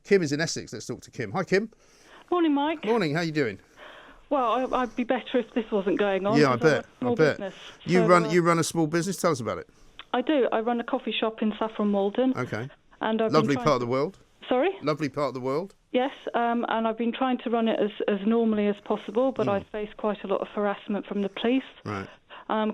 Kim is in Essex. Let's talk to Kim. Hi, Kim. Morning, Mike. Morning. How you doing? Well, I'd be better if this wasn't going on. Yeah, I bet. I bet. You run a small business. Tell us about it. I do. I run a coffee shop in Saffron Walden. Okay. And lovely part of the world. Sorry? Lovely part of the world. Yes, and I've been trying to run it as normally as possible, but I face quite a lot of harassment from the police. Right.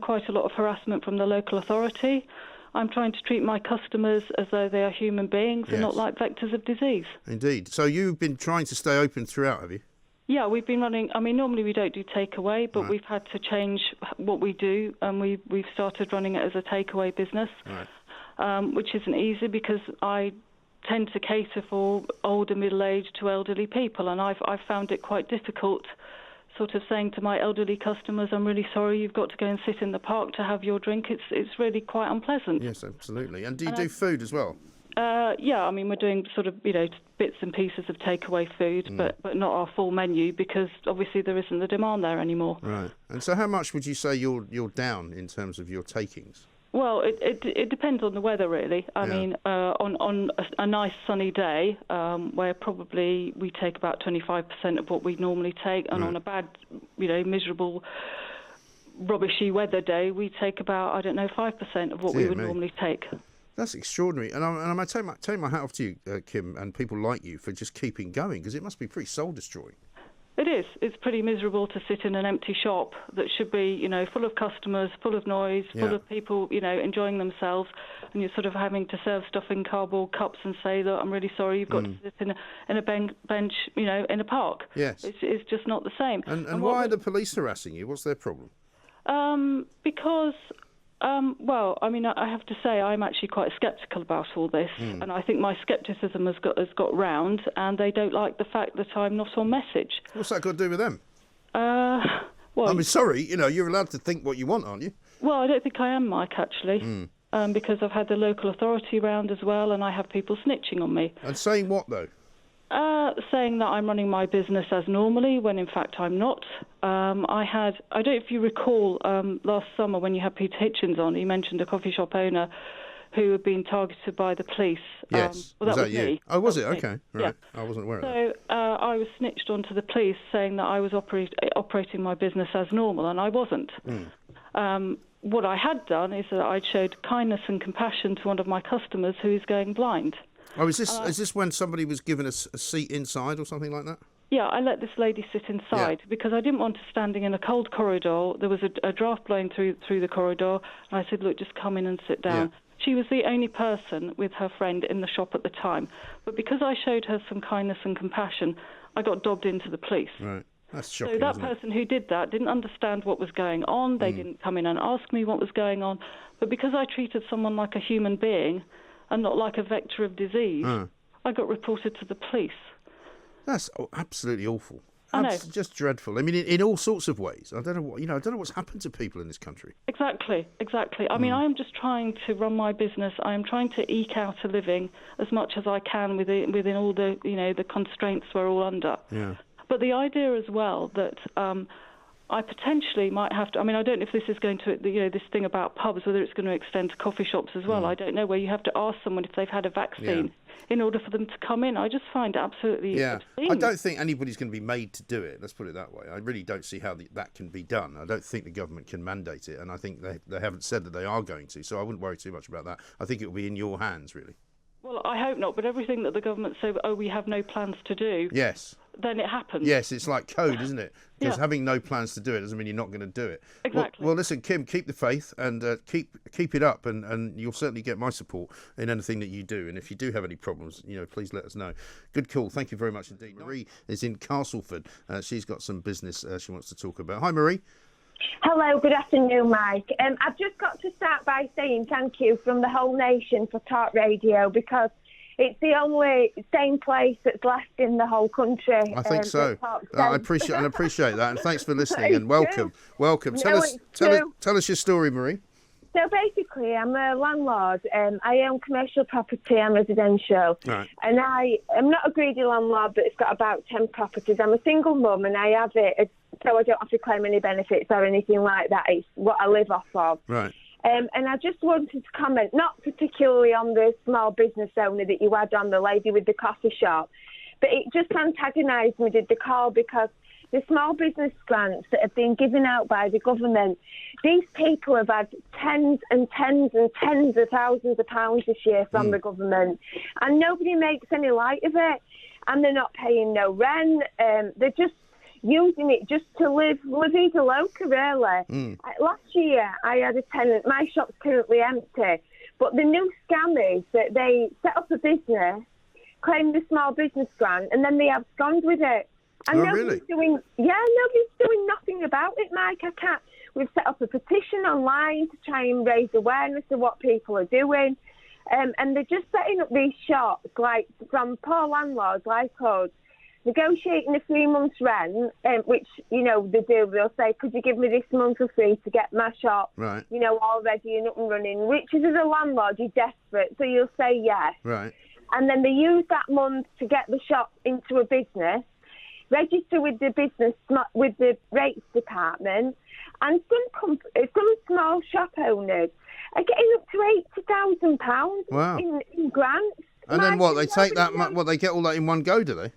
Quite a lot of harassment from the local authority. I'm trying to treat my customers as though they are human beings and not like vectors of disease. Indeed. So you've been trying to stay open throughout, have you? Yeah, we've been running. I mean, normally we don't do takeaway, but we've had to change what we do, and we've started running it as a takeaway business, which isn't easy because I tend to cater for older, middle-aged to elderly people, and I've found it quite difficult sort of saying to my elderly customers, I'm really sorry, you've got to go and sit in the park to have your drink. It's really quite unpleasant. Yes, absolutely. And do you do food as well? Yeah, I mean, we're doing sort of, bits and pieces of takeaway food, but not our full menu because obviously there isn't the demand there anymore. Right. And so how much would you say you're down in terms of your takings? Well, it depends on the weather, really. I mean, on a nice sunny day, where probably we take about 25% of what we normally take, and on a bad, miserable, rubbishy weather day, we take about, 5% of what we would normally take. That's extraordinary. And I take my hat off to you, Kim, and people like you for just keeping going, because it must be pretty soul-destroying. It is. It's pretty miserable to sit in an empty shop that should be, full of customers, full of noise, full of people, enjoying themselves, and you're sort of having to serve stuff in cardboard cups and say, look, I'm really sorry, you've got to sit in a bench, in a park. Yes. It's just not the same. And why are the police harassing you? What's their problem? Because... well, I mean, I have to say I'm actually quite sceptical about all this, and I think my scepticism has got round, and they don't like the fact that I'm not on message. What's that got to do with them? Well, I mean, sorry, you're allowed to think what you want, aren't you? Well, I don't think I am, Mike, actually, because I've had the local authority round as well, and I have people snitching on me. And saying what, though? Saying that I'm running my business as normally, when in fact I'm not. I don't know if you recall last summer when you had Peter Hitchens on, he mentioned a coffee shop owner who had been targeted by the police. Yes. Well, that was you? me. Oh, was it? Me. Okay. Right. Yeah. I wasn't aware of that. So I was snitched onto the police saying that I was operating my business as normal, and I wasn't. What I had done is that I'd showed kindness and compassion to one of my customers who is going blind. Oh, is this when somebody was given a seat inside or something like that? Yeah, I let this lady sit inside because I didn't want her standing in a cold corridor. There was a draft blowing through the corridor, and I said, look, just come in and sit down. Yeah. She was the only person with her friend in the shop at the time. But because I showed her some kindness and compassion, I got dobbed into the police. Right. That's shocking. So that person who did that didn't understand what was going on. They didn't come in and ask me what was going on. But because I treated someone like a human being and not like a vector of disease, I got reported to the police. That's absolutely awful. I know. Just dreadful. I mean, in all sorts of ways. I don't know what I don't know what's happened to people in this country. Exactly. I mean, I am just trying to run my business. I am trying to eke out a living as much as I can within all the the constraints we're all under. Yeah. But the idea as well that I potentially might have to. I mean, I don't know if this is going to, this thing about pubs, whether it's going to extend to coffee shops as well. I don't know, where you have to ask someone if they've had a vaccine in order for them to come in. I just find it absolutely obscene. I don't think anybody's going to be made to do it. Let's put it that way. I really don't see how that can be done. I don't think the government can mandate it, and I think they haven't said that they are going to. So I wouldn't worry too much about that. I think it will be in your hands, really. Well, I hope not. But everything that the government say, we have no plans to do. Yes. Then it happens. Yes, it's like code, isn't it? Because having no plans to do it doesn't mean you're not going to do it. Exactly. Well, listen, Kim, keep the faith and keep it up, and you'll certainly get my support in anything that you do. And if you do have any problems, please let us know. Good call. Thank you very much indeed. Marie is in Castleford. She's got some business she wants to talk about. Hi, Marie. Hello, good afternoon, Mike. I've just got to start by saying thank you from the whole nation for Talk Radio, because it's the only same place that's left in the whole country. I think so. I appreciate that, and thanks for listening, and welcome. Tell us your story, Marie. So basically, I'm a landlord. I own commercial property and residential. Right. And I'm not a greedy landlord, but it's got about 10 properties. I'm a single mum, and I have it so I don't have to claim any benefits or anything like that. It's what I live off of. Right. And I just wanted to comment, not particularly on the small business owner that you had on, the lady with the coffee shop, but it just antagonised me, did the call, because the small business grants that have been given out by the government, these people have had tens and tens and tens of thousands of pounds this year from the government, and nobody makes any light of it, and they're not paying no rent. They're just using it just to live vida loca, really. Last year, I had a tenant. My shop's currently empty, but the new scam is that they set up a business, claim the small business grant, and then they abscond with it. And nobody's doing nothing about it, Mike. I can't. We've set up a petition online to try and raise awareness of what people are doing, and they're just setting up these shops, like from poor landlords like us, negotiating a 3 months rent, which, you know, they do. They'll say, could you give me this month for free to get my shop, you know, all ready and up and running, which is, as a landlord, you're desperate, so you'll say yes. Right. And then they use that month to get the shop into a business, register with the business, with the rates department, and some small shop owners are getting up to £80,000 in grants. And then what, they take that, they get all that in one go, do they?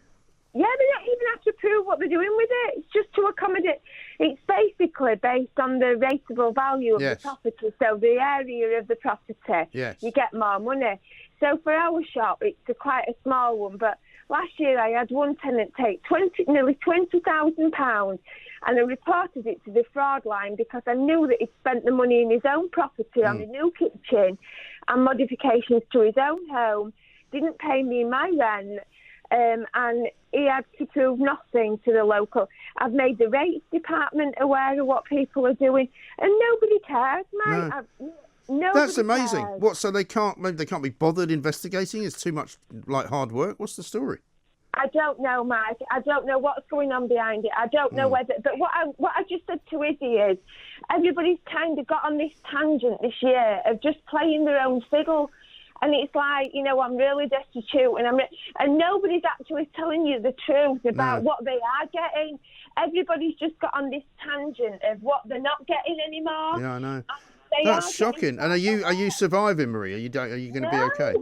Yeah, they don't even have to prove what they're doing with it. It's just to accommodate. It's basically based on the rateable value of the property. So the area of the property, you get more money. So for our shop, it's quite a small one. But last year I had one tenant take nearly £20,000, and I reported it to the fraud line because I knew that he'd spent the money in his own property on a new kitchen and modifications to his own home, didn't pay me my rent. And he had to prove nothing to the local. I've made the rates department aware of what people are doing, and nobody cares, mate. No. That's amazing. Cares. What? So they can't be bothered investigating? It's too much like hard work. What's the story? I don't know, Mike. I don't know what's going on behind it. I don't know whether. But what I just said to Izzy is, everybody's kind of got on this tangent this year of just playing their own fiddle. And it's like, you know, I'm really destitute, and nobody's actually telling you the truth about what they are getting. Everybody's just got on this tangent of what they're not getting anymore. Yeah, I know. That's shocking. And are you surviving, Marie? Are you going to be okay?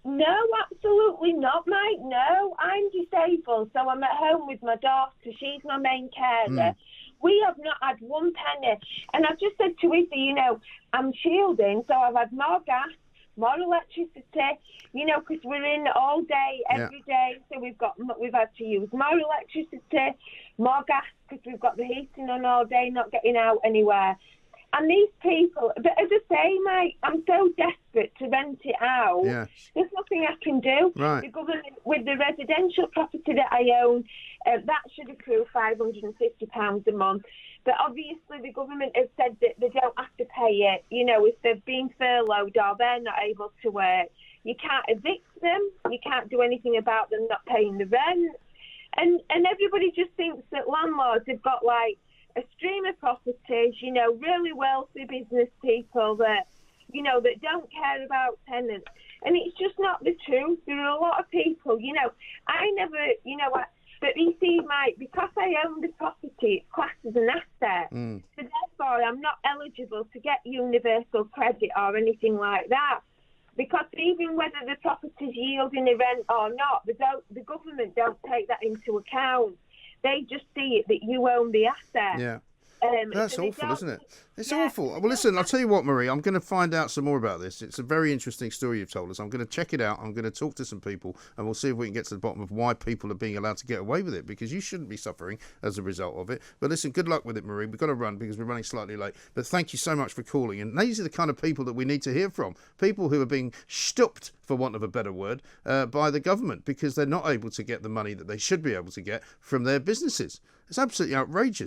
No, absolutely not, mate. No, I'm disabled, so I'm at home with my daughter. She's my main carer. We have not had one penny. And I've just said to Izzy, you know, I'm shielding, so I've had more gas, more electricity, you know, because we're in all day, every day. So we've had to use more electricity, more gas, because we've got the heating on all day, not getting out anywhere. And these people, but as I say, mate, I'm so desperate to rent it out. Yes. There's nothing I can do. Right. The government, with the residential property that I own, that should accrue £550 a month. But obviously the government has said that they don't have to pay it. You know, if they've been furloughed or they're not able to work, you can't evict them. You can't do anything about them not paying the rent. And everybody just thinks that landlords have got, like, a stream of properties, you know, really wealthy business people that, you know, that don't care about tenants. And it's just not the truth. There are a lot of people, you know, but you see, Mike, because I own the property, it's classed as an asset. So therefore, I'm not eligible to get universal credit or anything like that. Because even whether the property's yielding a rent or not, the government don't take that into account. They just see it that you own the asset. Yeah. That's so awful, isn't it? It's awful. Well, listen, I'll tell you what, Marie, I'm going to find out some more about this. It's a very interesting story you've told us. I'm going to check it out. I'm going to talk to some people, and we'll see if we can get to the bottom of why people are being allowed to get away with it, because you shouldn't be suffering as a result of it. But listen, good luck with it, Marie. We've got to run because we're running slightly late. But thank you so much for calling. And these are the kind of people that we need to hear from. People who are being stooped, for want of a better word, by the government because they're not able to get the money that they should be able to get from their businesses. It's absolutely outrageous.